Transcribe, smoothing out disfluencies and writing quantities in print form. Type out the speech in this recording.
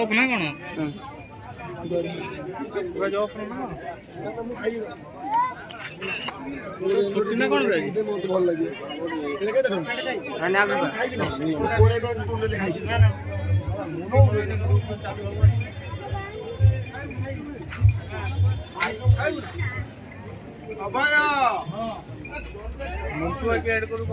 अपना कौन छुट्टी ना कौन बहुत भल लगे अबाया मंटू के ऐड करू